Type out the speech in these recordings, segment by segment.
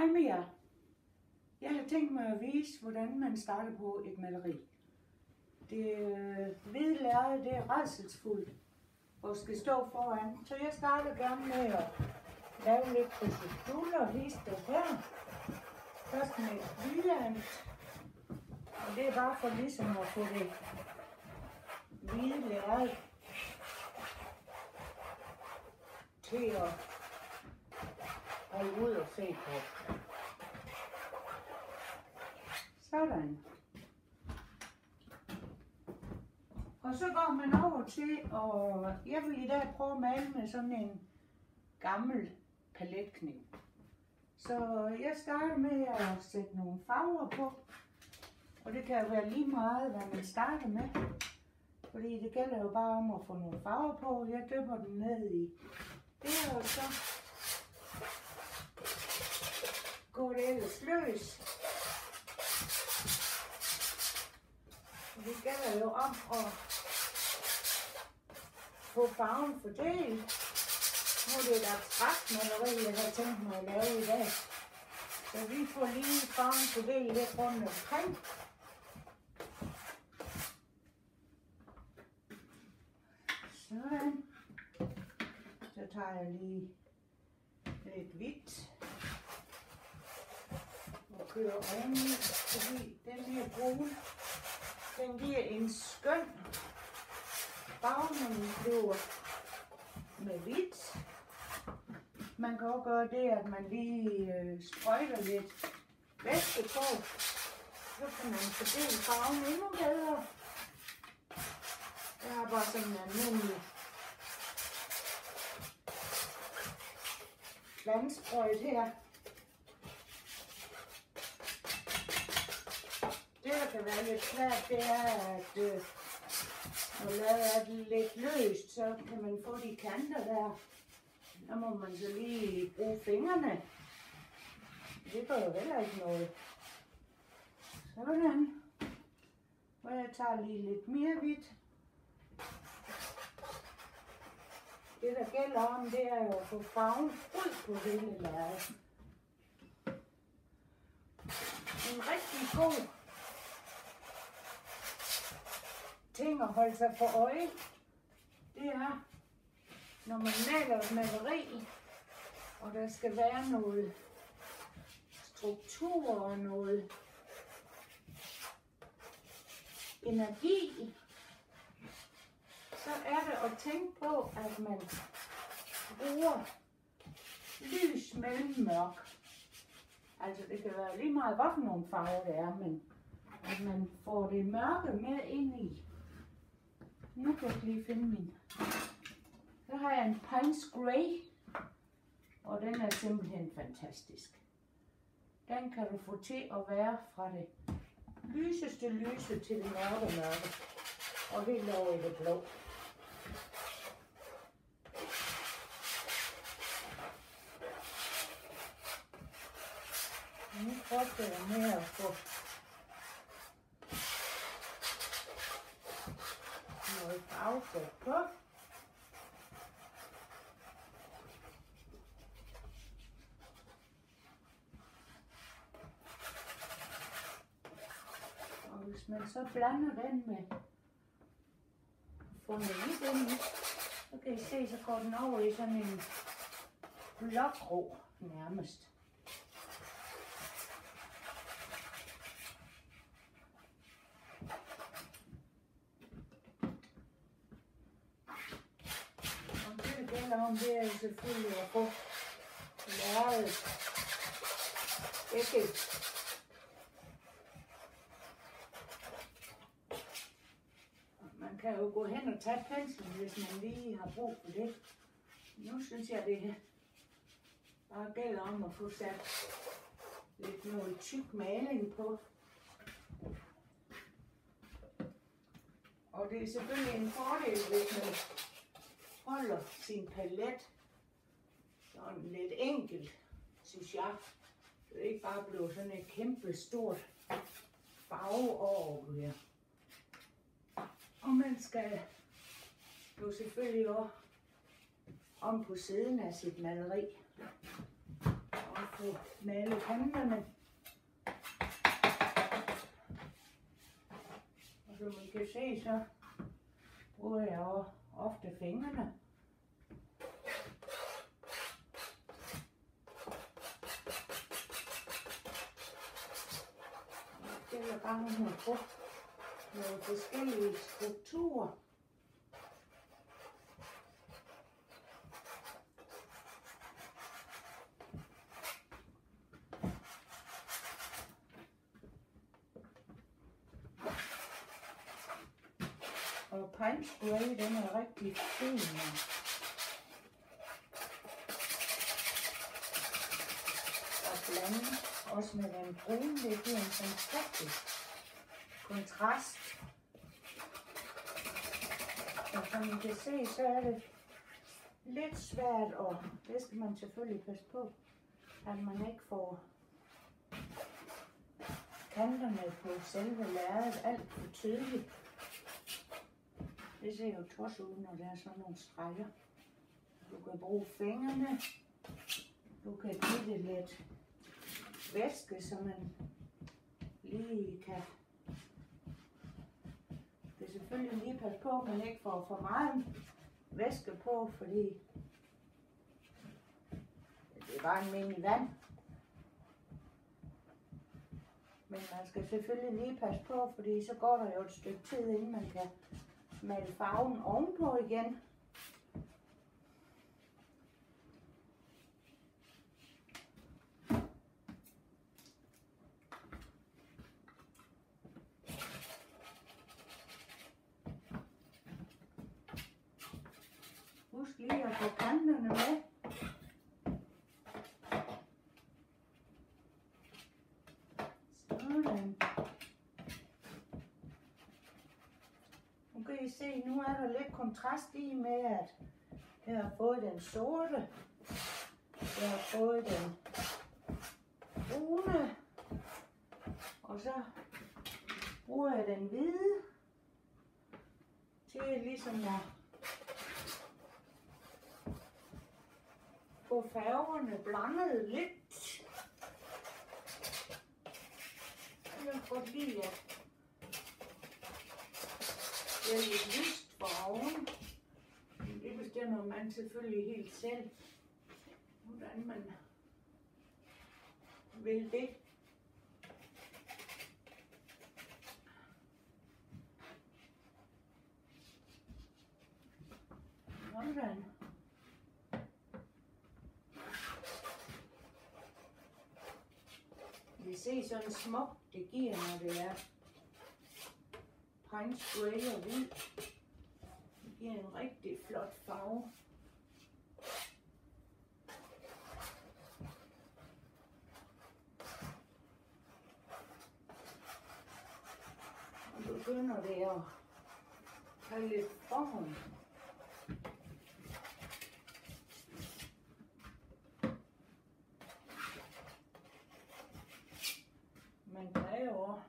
Hej med jer. Jeg har tænkt mig at vise, hvordan man starter på et maleri. Det hvide lærred, det er rædselsfuldt og skal stå foran. Så jeg starter gerne med at lave lidt kruseduller og hister her. Først med blyant. Og det er bare for ligesom at få det hvide lærred til at holde ud og se på. Sådan. Og så går man over til, og jeg vil i dag prøve at male med sådan en gammel paletkniv. Så jeg starter med at sætte nogle farver på. Og det kan jo være lige meget, hvad man starter med. Fordi det gælder jo bare om at få nogle farver på. Jeg dypper den ned i det, og så går det ellers løs. Og det gælder jo om at få farven fordelt. Nu er det et abstrakt maleri, jeg har tænkt mig at lave i dag. Så vi får lige farven fordelt lidt rundt omkring. Sådan. Så tager jeg lige lidt hvidt og kører oveni, fordi den her brun, den giver en skøn farve, når den bliver med hvidt. Man kan også gøre det, at man lige sprøjter lidt væske på. Så kan man fordele farven endnu bedre. Jeg har bare sådan en almindelig vandsprøjt her. Det, der kan være lidt svært, det er, at når lader er det lidt løst, så kan man få de kanter der. Der må man så lige bruge fingrene. Det gør jo heller ikke noget. Sådan. Og jeg tager lige lidt mere hvidt. Det, der gælder om, det er jo at få farven ud på hele lærredet. En rigtig god ting at holde sig for øje, det er, når man maler et maleri, og der skal være noget struktur og noget energi, så er det at tænke på, at man bruger lys mellem mørk. Altså det kan være lige meget, hvad for nogle farver det er, men at man får det mørke med ind i. Nu kan jeg lige finde min. Så har jeg en Pines Grey, og den er simpelthen fantastisk. Den kan du få til at være fra det lyseste lyse til det mørke, og helt over i det blå. Nu fortsætter jeg med at få noget farvesæt på. Og hvis man så blander den med fundet ind i, så kan I se, så går den over i sådan en blågrå nærmest. Om det er jo selvfølgelig at få lærredet ægget. Man kan jo gå hen og tage penslen, hvis man lige har brug for det. Nu synes jeg, det bare gælder om at få sat lidt noget tyk maling på. Og det er selvfølgelig en fordel, hvis man holder sin palet sådan lidt enkelt, synes jeg. Det er ikke bare blevet sådan et kæmpe stort farveorgel her. Og man skal jo selvfølgelig også om på siden af sit maleri og få få malet kanterne. Og som I kan se, så bruger jeg også ofte fingrene. Det er bare nogle på nogle forskellige strukturer. Og pejlspray, den er rigtig fin. Og blande også med den brune, det giver en fantastisk kontrast. Og som I kan se, så er det lidt svært, og det skal man selvfølgelig passe på, at man ikke får kanterne på selve lærredet alt for tydeligt. Det ser jo tosset ud, når der er sådan nogle streger. Du kan bruge fingrene. Du kan give det lidt væske, så man lige kan. Det er selvfølgelig lige passe på, at man ikke får for meget væske på, fordi det er bare almindelig vand. Men man skal selvfølgelig lige passe på, fordi så går der jo et stykke tid, inden man kan male farven ovenpå igen. Husk lige at få kanterne med. Sådan. Nu kan I se, nu er der lidt kontrast i med, at jeg har fået den sorte, jeg har fået den brune, og så bruger jeg den hvide til ligesom at få farverne blandet lidt. Jeg kan godt lide, at det er lidt lyst for oven. Det bestemmer man selvfølgelig helt selv, hvordan man vil det. Sådan. Vi ser sådan smukt det giver, når det er pejlspray og hvid. Det giver en rigtig flot farve. Nu begynder det at have lidt form. Man kan jo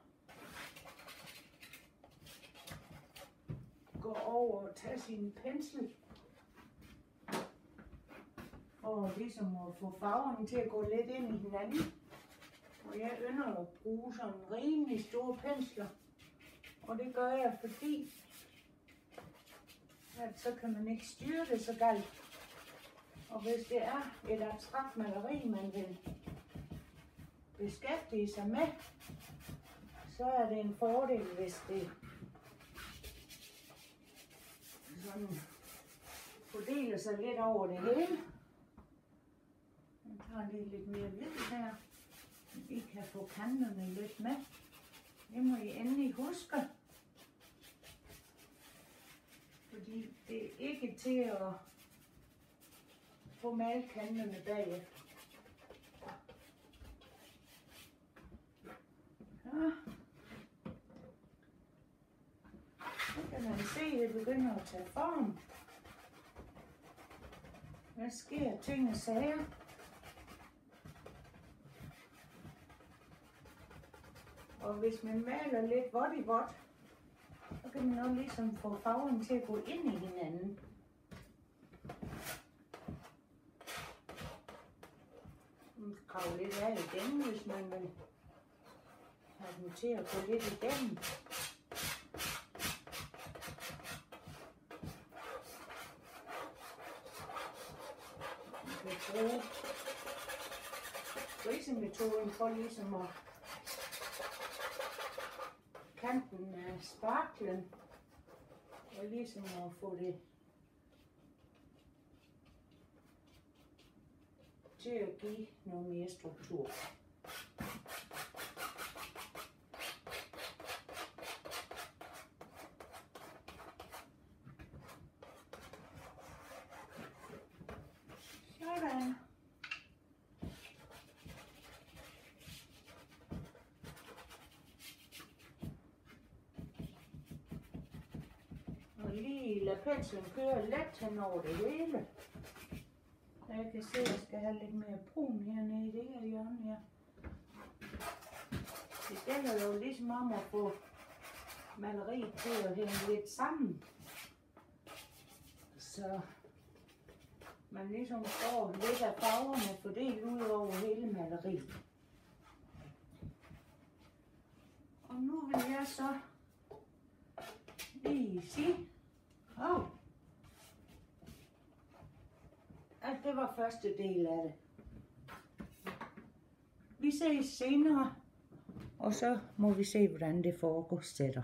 gå over og tage sin pensel og ligesom at få farverne til at gå lidt ind i hinanden. Og jeg ynder at bruge sådan rimelig store pensler, og det gør jeg fordi, at så kan man ikke styre det så galt. Og hvis det er et abstrakt maleri, man vil beskæftige sig med, så er det en fordel, hvis det sådan fordeler sig lidt over det hele. Jeg tager lige lidt mere hvid her, så I kan få kanterne lidt med. Det må I endelig huske, fordi det er ikke til at få malet kanterne bagefter. Ja. Så kan man se, at det begynder at tage form. Der sker ting og sager. Og hvis man maler lidt vådt i vådt, så kan man også ligesom få farven til at gå ind i hinanden. Man kan kravle lidt af igen, hvis man vil have den til at gå lidt igennem. Man kan bruge grisemetoden for ligesom at kanten af sparklen og ligesom at få det til at give noget mere struktur. Sådan. Og lige lad penslen køre let hen over det hele. Jeg kan se, at jeg skal have lidt mere brun hernede i det her hjørne her. Det gælder jo ligesom om at få maleriet til at hænge lidt sammen. Så man ligesom får lidt af farverne fordelt ud over hele maleriet. Og nu vil jeg så lige sige, at det var første del af det. Vi ses senere, og så må vi se, hvordan det foregår sætter.